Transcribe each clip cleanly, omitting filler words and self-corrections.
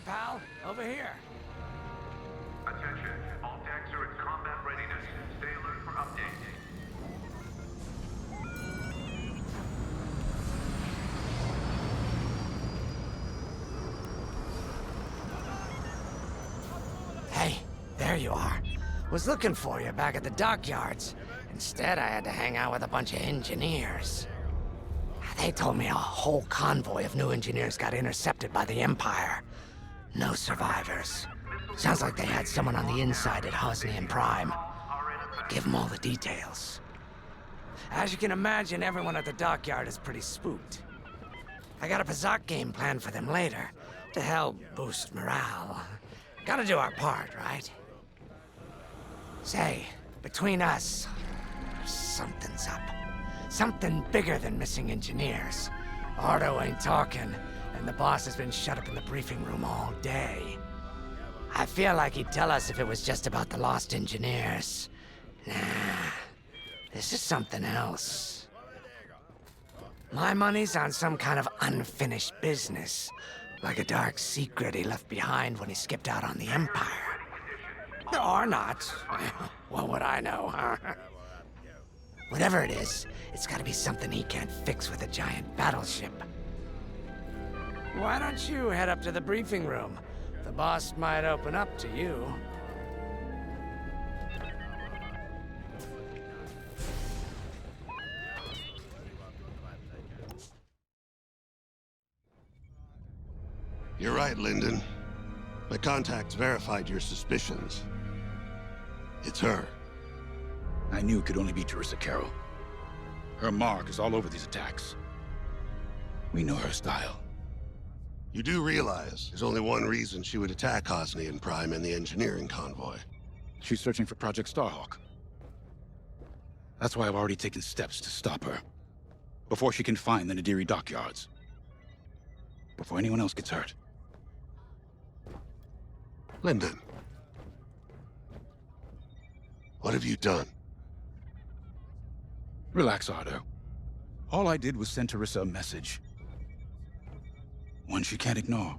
pal. Over here. Attention, all decks are in combat readiness. Stay alert for updates. Hey, there you are. Was looking for you back at the dockyards. Instead, I had to hang out with a bunch of engineers. They told me a whole convoy of new engineers got intercepted by the Empire. No survivors. Sounds like they had someone on the inside at Hosnian Prime. Give them all the details. As you can imagine, everyone at the dockyard is pretty spooked. I got a Pazak game planned for them later, to help boost morale. Gotta do our part, right? Say, between us, something's up. Something bigger than missing engineers. Ardo ain't talking, and the boss has been shut up in the briefing room all day. I feel like he'd tell us if it was just about the lost engineers. Nah, this is something else. My money's on some kind of unfinished business, like a dark secret he left behind when he skipped out on the Empire. Or not. What would I know, huh? Whatever it is, it's gotta be something he can't fix with a giant battleship. Why don't you head up to the briefing room? The boss might open up to you. You're right, Lyndon. My contacts verified your suspicions. It's her. I knew it could only be Teresa Carroll. Her mark is all over these attacks. We know her style. You do realize there's only one reason she would attack Hosnian Prime and the engineering convoy. She's searching for Project Starhawk. That's why I've already taken steps to stop her. Before she can find the Nadiri dockyards. Before anyone else gets hurt. Lyndon. What have you done? Relax, Ardo. All I did was send Teresa a message. One she can't ignore.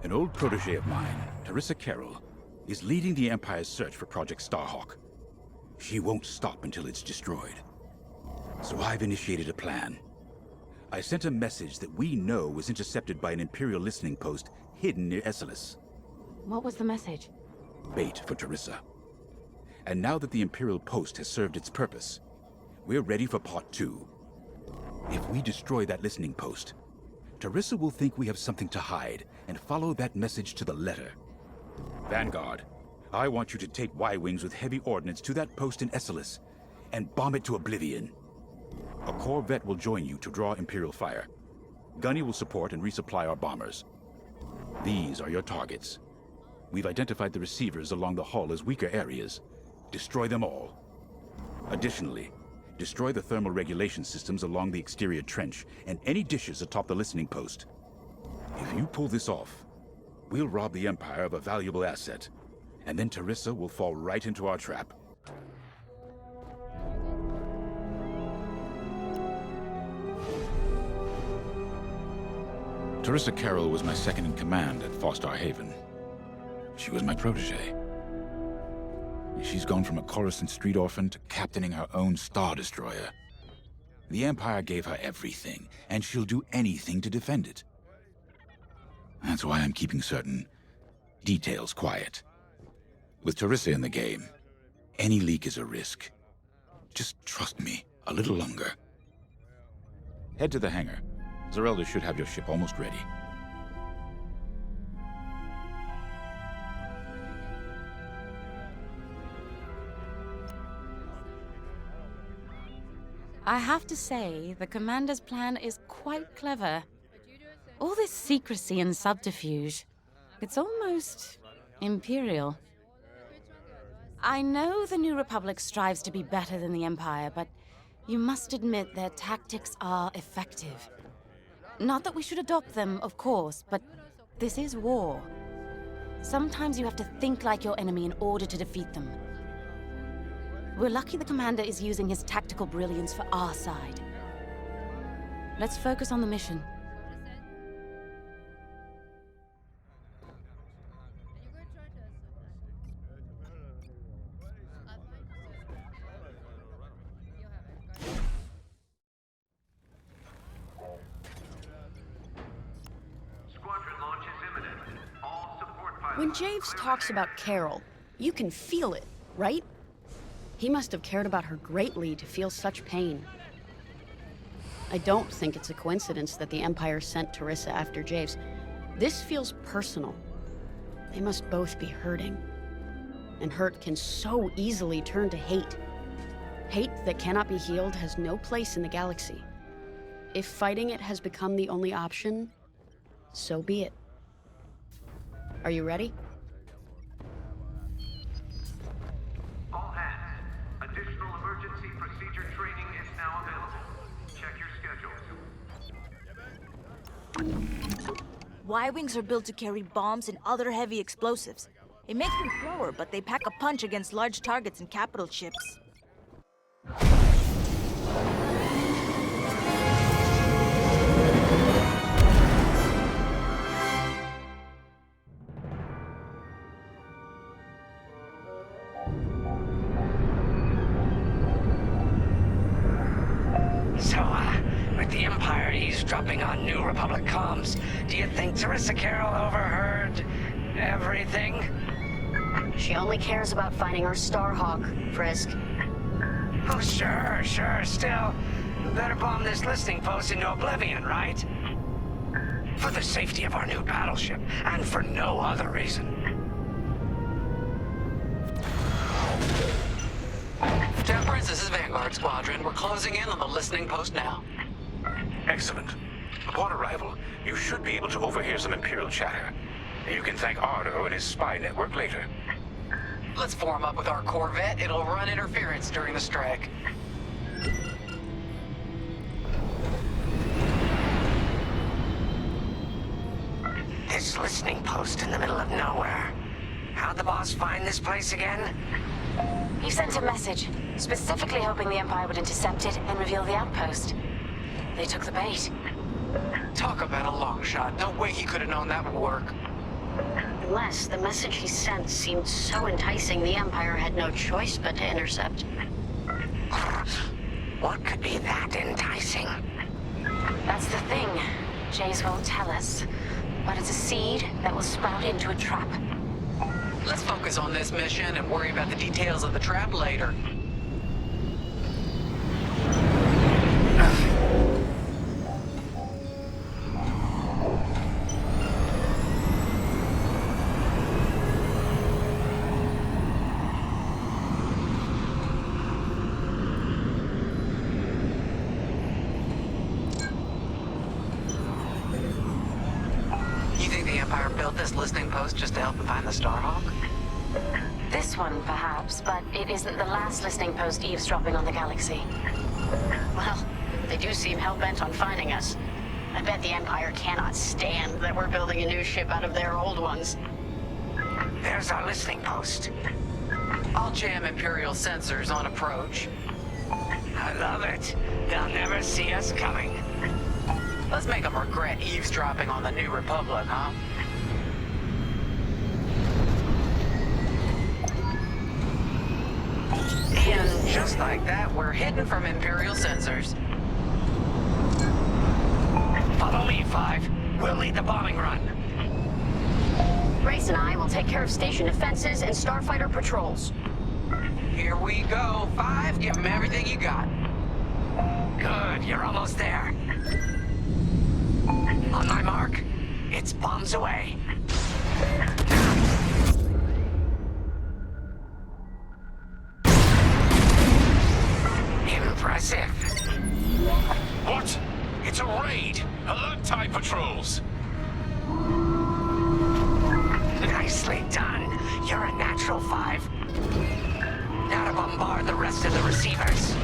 An old protege of mine, Teresa Carroll, is leading the Empire's search for Project Starhawk. She won't stop until it's destroyed. So I've initiated a plan. I sent a message that we know was intercepted by an Imperial listening post hidden near Esselis. What was the message? Bait for Teresa. And now that the Imperial post has served its purpose, we're ready for Part 2. If we destroy that listening post, Teresa will think we have something to hide and follow that message to the letter. Vanguard, I want you to take Y-Wings with heavy ordnance to that post in Esselis and bomb it to oblivion. A Corvette will join you to draw Imperial fire. Gunny will support and resupply our bombers. These are your targets. We've identified the receivers along the hull as weaker areas. Destroy them all. Additionally, destroy the thermal regulation systems along the exterior trench and any dishes atop the listening post. If you pull this off, we'll rob the Empire of a valuable asset, and then Teresa will fall right into our trap. Teresa Carroll was my second in command at Fostar Haven. She was my protege. She's gone from a Coruscant street orphan to captaining her own Star Destroyer. The Empire gave her everything, and she'll do anything to defend it. That's why I'm keeping certain details quiet. With Teresa in the game, any leak is a risk. Just trust me a little longer. Head to the hangar. Zerelda should have your ship almost ready. I have to say, the Commander's plan is quite clever. All this secrecy and subterfuge, it's almost Imperial. I know the New Republic strives to be better than the Empire, but you must admit their tactics are effective. Not that we should adopt them, of course, but this is war. Sometimes you have to think like your enemy in order to defeat them. We're lucky the commander is using his tactical brilliance for our side. Let's focus on the mission. Squadron launch is imminent. All support pilots. When Javes talks about Carol, you can feel it, right? He must have cared about her greatly to feel such pain. I don't think it's a coincidence that the Empire sent Teresa after Javes. This feels personal. They must both be hurting. And hurt can so easily turn to hate. Hate that cannot be healed has no place in the galaxy. If fighting it has become the only option, so be it. Are you ready? All hands. Additional emergency procedure training is now available. Check your schedules. Y-Wings are built to carry bombs and other heavy explosives. It makes them slower, but they pack a punch against large targets and capital ships. With the Empire eavesdropping on New Republic comms, do you think Teresa Carroll overheard everything? She only cares about finding our Starhawk, Frisk. Oh, sure. Still, better bomb this listening post into oblivion, right? For the safety of our new battleship, and for no other reason. Temperance, this is Vanguard Squadron. We're closing in on the listening post now. Excellent. Upon arrival, you should be able to overhear some Imperial chatter. You can thank Ardo and his spy network later. Let's form up with our Corvette. It'll run interference during the strike. This listening post in the middle of nowhere. How'd the boss find this place again? He sent a message, specifically hoping the Empire would intercept it and reveal the outpost. They took the bait. Talk about a long shot. No way he could have known that would work. Unless the message he sent seemed so enticing the Empire had no choice but to intercept. What could be that enticing? That's the thing. Jays won't tell us. But it's a seed that will sprout into a trap. Let's focus on this mission and worry about the details of the trap later. You think the Empire built this listening post just to help them find the Starhawk? This one, perhaps, but it isn't the last listening post eavesdropping on the galaxy. Well, they do seem hell-bent on finding us. I bet the Empire cannot stand that we're building a new ship out of their old ones. There's our listening post. I'll jam Imperial sensors on approach. I love it. They'll never see us coming. Let's make them regret eavesdropping on the New Republic, huh? And just like that, we're hidden from Imperial sensors. Follow me, Five. We'll lead the bombing run. Grace and I will take care of station defenses and starfighter patrols. Here we go. 5, give them everything you got. Good, you're almost there. On my mark, it's bombs away. Impressive. What? It's a raid! Alert TIE patrols! Nicely done. You're a natural, Five. Now to bombard the rest of the receivers.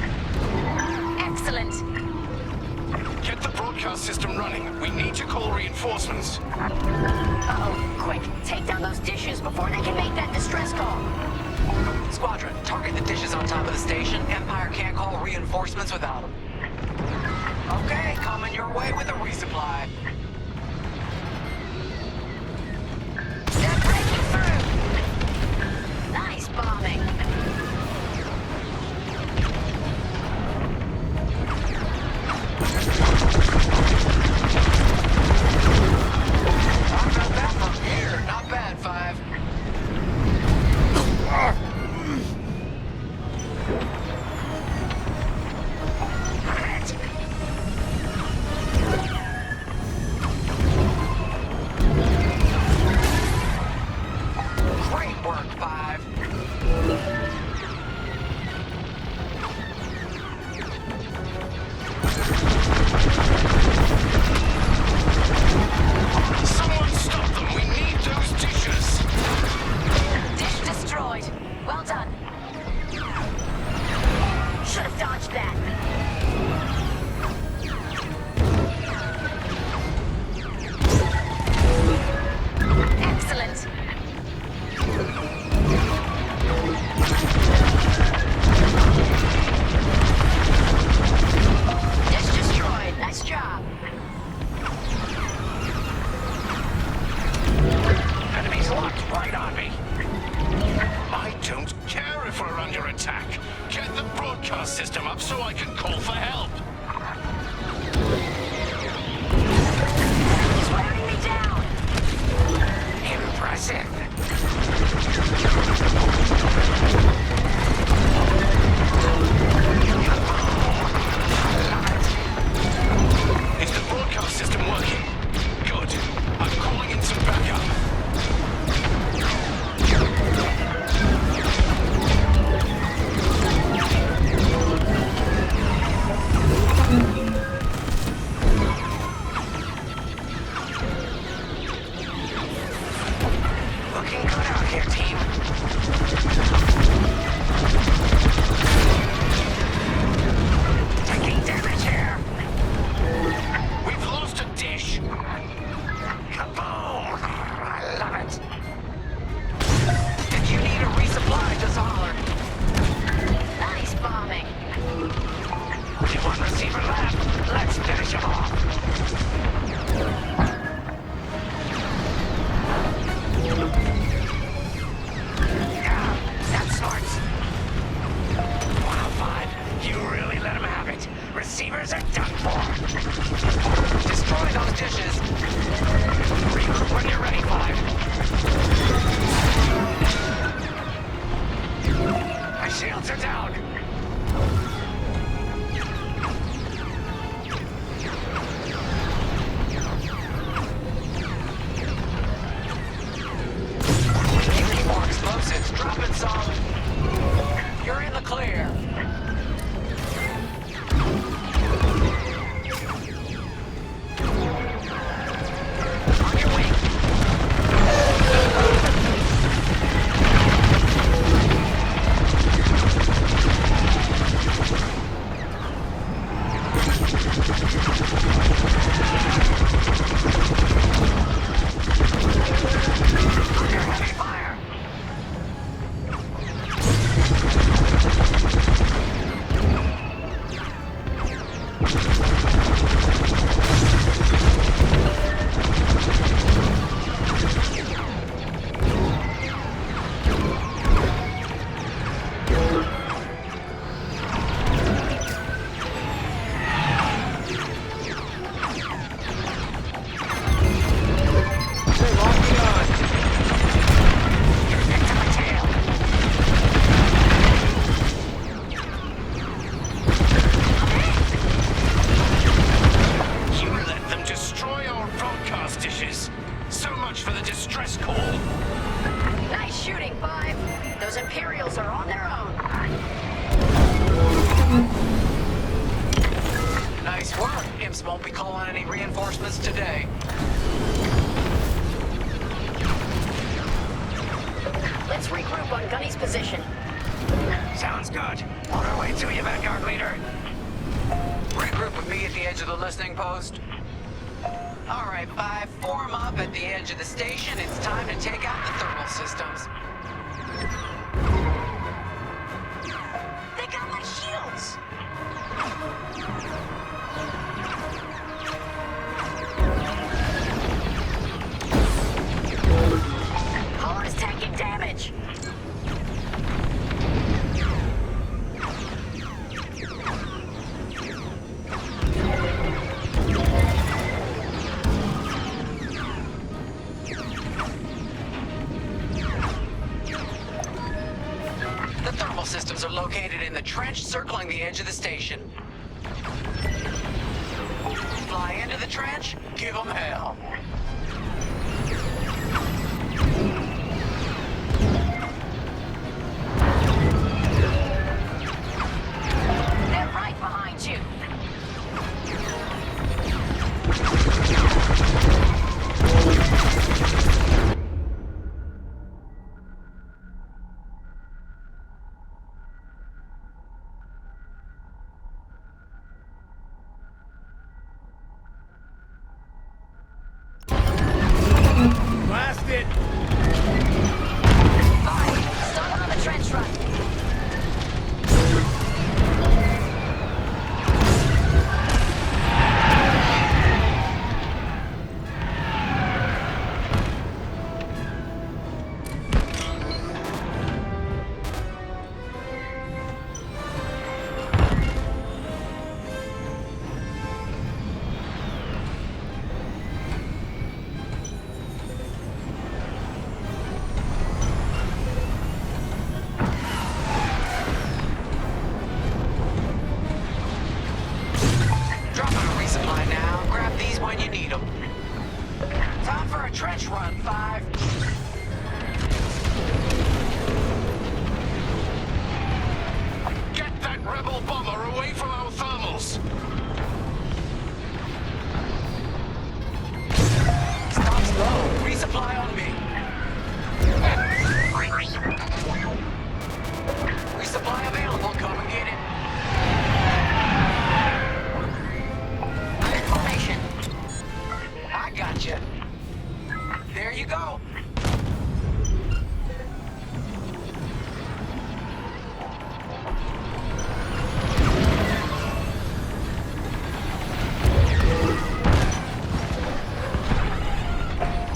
Excellent. Get the broadcast system running. We need to call reinforcements. Uh-oh, quick, take down those dishes before they can make that distress call. Squadron, target the dishes on top of the station, Empire can't call reinforcements without them. Okay, coming your way with a resupply. They're breaking through! Nice bombing. Not bad from here, not bad, Five. Great work, Five. Someone stop them! We need those dishes! Dish destroyed. Well done. Should have dodged that. Excellent. Dish destroyed. Nice job. Enemies locked right on me. I don't care if we're under attack. Get the broadcast system up so I can call for help. He's wearing me down. Impressive. Is the broadcast system working? Good. I'm calling in some backup. Looking good out here, team. Taking damage here. We've lost a dish. Kaboom! I love it. If you need a resupply, just holler. Nice bombing. Only one receiver left. Let's finish him off. Yeah, that's smart. Wow, Five. You really let him have it. Receivers are done for. Destroy those dishes. Regroup when you're ready, Five. My shields are down. You need more explosives. Dropping some. You're in the clear. On your way. Under heavy fire. Imps won't be calling any reinforcements today. Let's regroup on Gunny's position. Sounds good. On our way to you, Vanguard Leader. Regroup with me at the edge of the listening post. All right, 5, form up at the edge of the station. It's time to take out the thermal systems. They got The thermal systems are located in the trench circling the edge of the station. Fly into the trench, give them hell. They're right behind you. Blast it! Fine. Start on the trench run. Dropping a resupply now. Grab these when you need them. Time for a trench run, 5. Get that rebel bomber away from our thermals! Stop slow. Resupply on me. Resupply available. Come and get it. Information. I got you. There you go.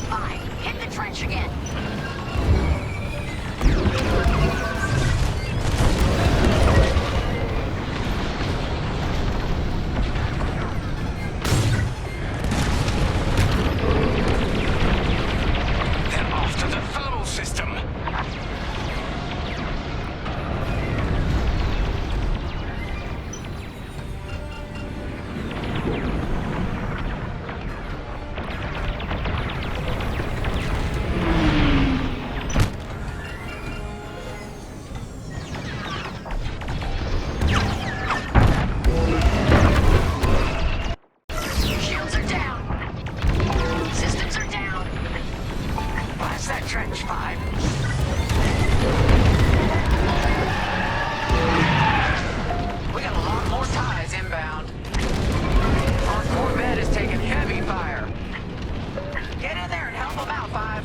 Fine. Hit the trench again. They're after the thermal system! Shields are down. Systems are down. Blast that trench, 5. We got a lot more ties inbound. Our Corvette is taking heavy fire. Get in there and help them out, 5.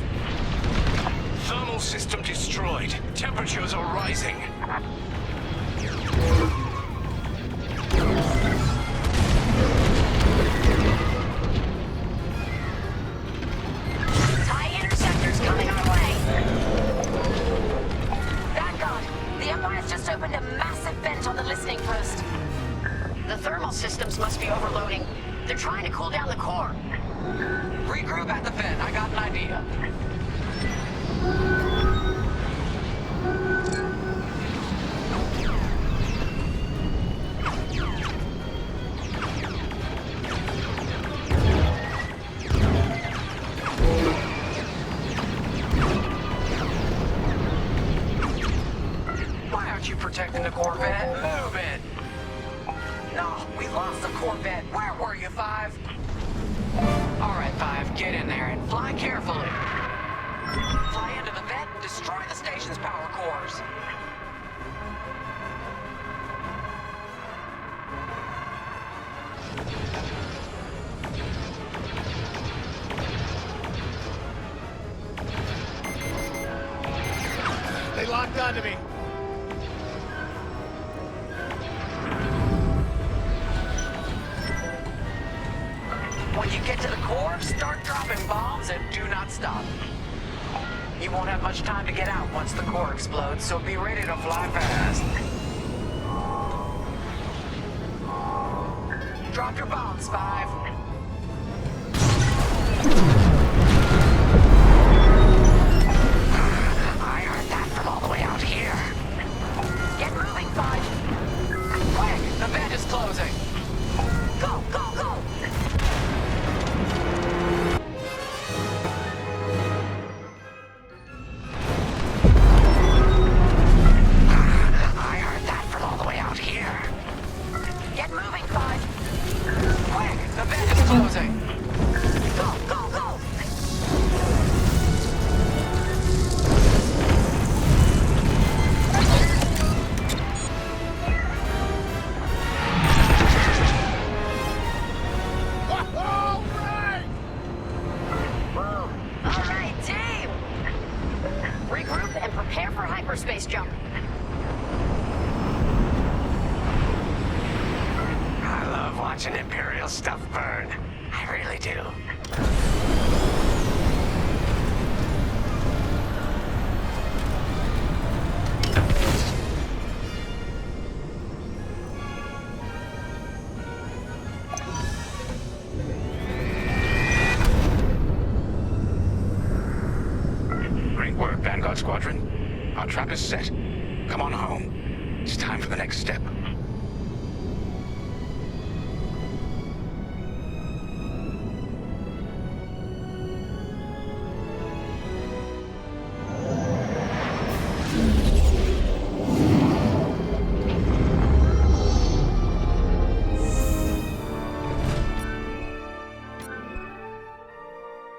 Thermal system destroyed. Temperatures are rising. TIE interceptors coming our way. Thank God. The Empire's just opened a massive vent on the listening post. The thermal systems must be overloading. They're trying to cool down the core. Regroup at the vent. I got an idea. Why aren't you protecting the Corvette? Move it! No, we lost the Corvette. Where were you, 5? All right, 5, get in there and fly carefully. Fly into the vent and destroy the station's power cores. They locked onto me. When you get to the core, start dropping bombs and do not stop. You won't have much time to get out once the core explodes, so be ready to fly fast. Drop your bombs, 5. I heard that from all the way out here. I love watching Imperial stuff burn. I really do. Great work, Vanguard Squadron. Our trap is set. Come on home. It's time for the next step.